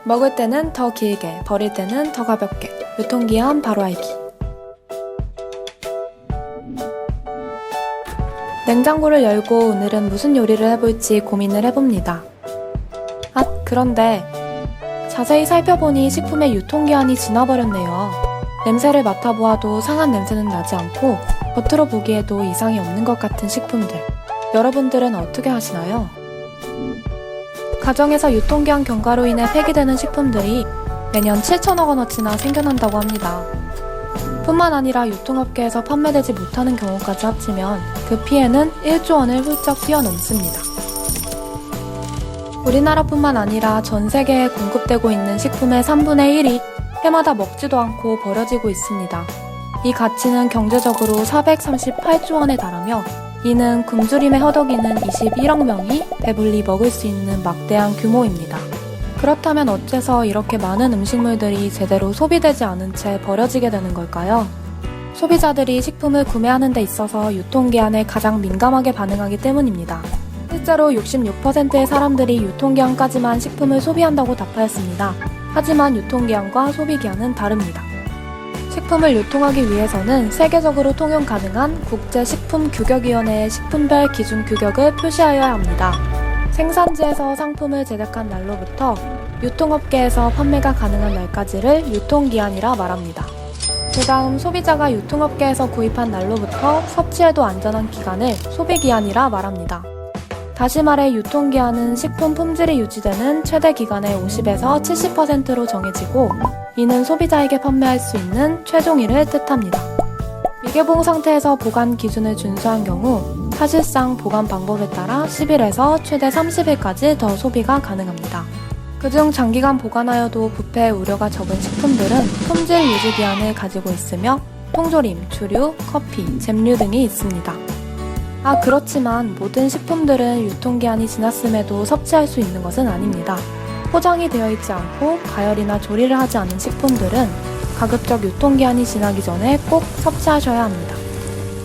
먹을 때는 더 길게, 버릴 때는 더 가볍게. 유통기한 바로 알기. 냉장고를 열고 오늘은 무슨 요리를 해볼지 고민을 해봅니다. 그런데 자세히 살펴보니 식품의 유통기한이 지나버렸네요. 냄새를 맡아보아도 상한 냄새는 나지 않고 겉으로 보기에도 이상이 없는 것 같은 식품들. 여러분들은 어떻게 하시나요? 가정에서 유통기한 경과로 인해 폐기되는 식품들이 매년 7천억 원어치나 생겨난다고 합니다. 뿐만 아니라 유통업계에서 판매되지 못하는 경우까지 합치면 그 피해는 1조 원을 훌쩍 뛰어넘습니다. 우리나라뿐만 아니라 전 세계에 공급되고 있는 식품의 3분의 1이 해마다 먹지도 않고 버려지고 있습니다. 이 가치는 경제적으로 438조 원에 달하며 이는 굶주림에 허덕이는 21억 명이 배불리 먹을 수 있는 막대한 규모입니다. 그렇다면 어째서 이렇게 많은 음식물들이 제대로 소비되지 않은 채 버려지게 되는 걸까요? 소비자들이 식품을 구매하는 데 있어서 유통기한에 가장 민감하게 반응하기 때문입니다. 실제로 66%의 사람들이 유통기한까지만 식품을 소비한다고 답하였습니다. 하지만 유통기한과 소비기한은 다릅니다. 식품을 유통하기 위해서는 세계적으로 통용 가능한 국제식품규격위원회의 식품별 기준 규격을 표시하여야 합니다. 생산지에서 상품을 제작한 날로부터 유통업계에서 판매가 가능한 날까지를 유통기한이라 말합니다. 그 다음 소비자가 유통업계에서 구입한 날로부터 섭취해도 안전한 기간을 소비기한이라 말합니다. 다시 말해 유통기한은 식품 품질이 유지되는 최대 기간의 50에서 70%로 정해지고 이는 소비자에게 판매할 수 있는 최종일을 뜻합니다. 미개봉 상태에서 보관 기준을 준수한 경우 사실상 보관 방법에 따라 10일에서 최대 30일까지 더 소비가 가능합니다. 그중 장기간 보관하여도 부패 우려가 적은 식품들은 품질 유지 기한을 가지고 있으며 통조림, 주류, 커피, 잼류 등이 있습니다. 그렇지만 모든 식품들은 유통기한이 지났음에도 섭취할 수 있는 것은 아닙니다. 포장이 되어 있지 않고 가열이나 조리를 하지 않은 식품들은 가급적 유통기한이 지나기 전에 꼭 섭취하셔야 합니다.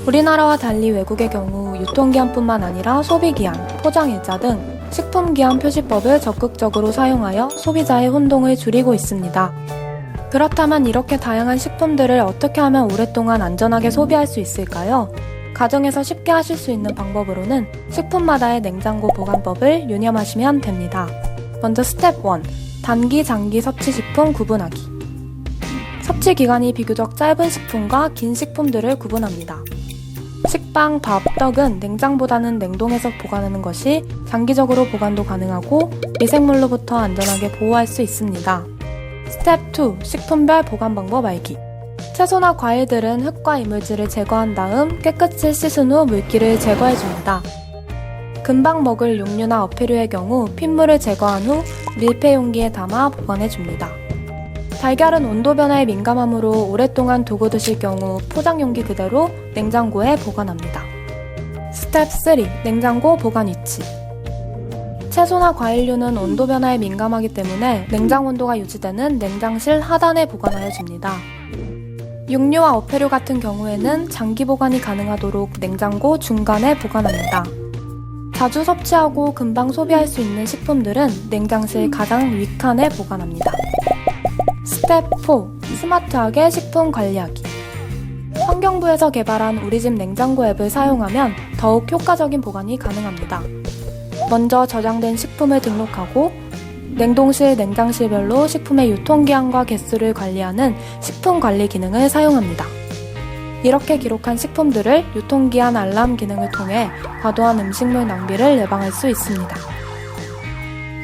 우리나라와 달리 외국의 경우 유통기한뿐만 아니라 소비기한, 포장일자 등 식품기한 표시법을 적극적으로 사용하여 소비자의 혼동을 줄이고 있습니다. 그렇다면 이렇게 다양한 식품들을 어떻게 하면 오랫동안 안전하게 소비할 수 있을까요? 가정에서 쉽게 하실 수 있는 방법으로는 식품마다의 냉장고 보관법을 유념하시면 됩니다. 먼저 스텝 1. 단기, 장기 섭취식품 구분하기. 섭취 기간이 비교적 짧은 식품과 긴 식품들을 구분합니다. 식빵, 밥, 떡은 냉장보다는 냉동해서 보관하는 것이 장기적으로 보관도 가능하고 미생물로부터 안전하게 보호할 수 있습니다. 스텝 2. 식품별 보관 방법 알기. 채소나 과일들은 흙과 이물질을 제거한 다음 깨끗이 씻은 후 물기를 제거해줍니다. 금방 먹을 육류나 어패류의 경우 핏물을 제거한 후 밀폐 용기에 담아 보관해줍니다. 달걀은 온도 변화에 민감하므로 오랫동안 두고 드실 경우 포장 용기 그대로 냉장고에 보관합니다. 스텝 3. 냉장고 보관 위치. 채소나 과일류는 온도 변화에 민감하기 때문에 냉장 온도가 유지되는 냉장실 하단에 보관하여 줍니다. 육류와 어패류 같은 경우에는 장기 보관이 가능하도록 냉장고 중간에 보관합니다. 자주 섭취하고 금방 소비할 수 있는 식품들은 냉장실 가장 윗칸에 보관합니다. 스텝 4. 스마트하게 식품 관리하기. 환경부에서 개발한 우리집 냉장고 앱을 사용하면 더욱 효과적인 보관이 가능합니다. 먼저 저장된 식품을 등록하고 냉동실, 냉장실별로 식품의 유통기한과 개수를 관리하는 식품관리 기능을 사용합니다. 이렇게 기록한 식품들을 유통기한 알람 기능을 통해 과도한 음식물 낭비를 예방할 수 있습니다.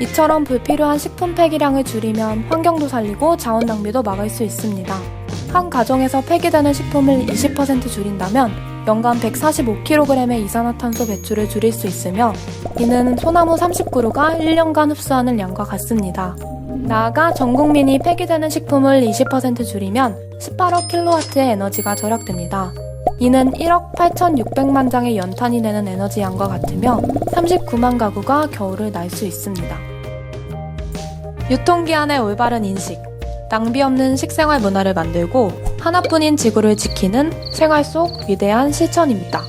이처럼 불필요한 식품 폐기량을 줄이면 환경도 살리고 자원 낭비도 막을 수 있습니다. 한 가정에서 폐기되는 식품을 20% 줄인다면 연간 145kg의 이산화탄소 배출을 줄일 수 있으며 이는 소나무 30그루가 1년간 흡수하는 양과 같습니다. 나아가 전 국민이 폐기되는 식품을 20% 줄이면 18억 킬로와트의 에너지가 절약됩니다. 이는 1억 8,600만 장의 연탄이 내는 에너지 양과 같으며 39만 가구가 겨울을 날 수 있습니다. 유통기한의 올바른 인식. 낭비 없는 식생활 문화를 만들고 하나뿐인 지구를 지키는 생활 속 위대한 실천입니다.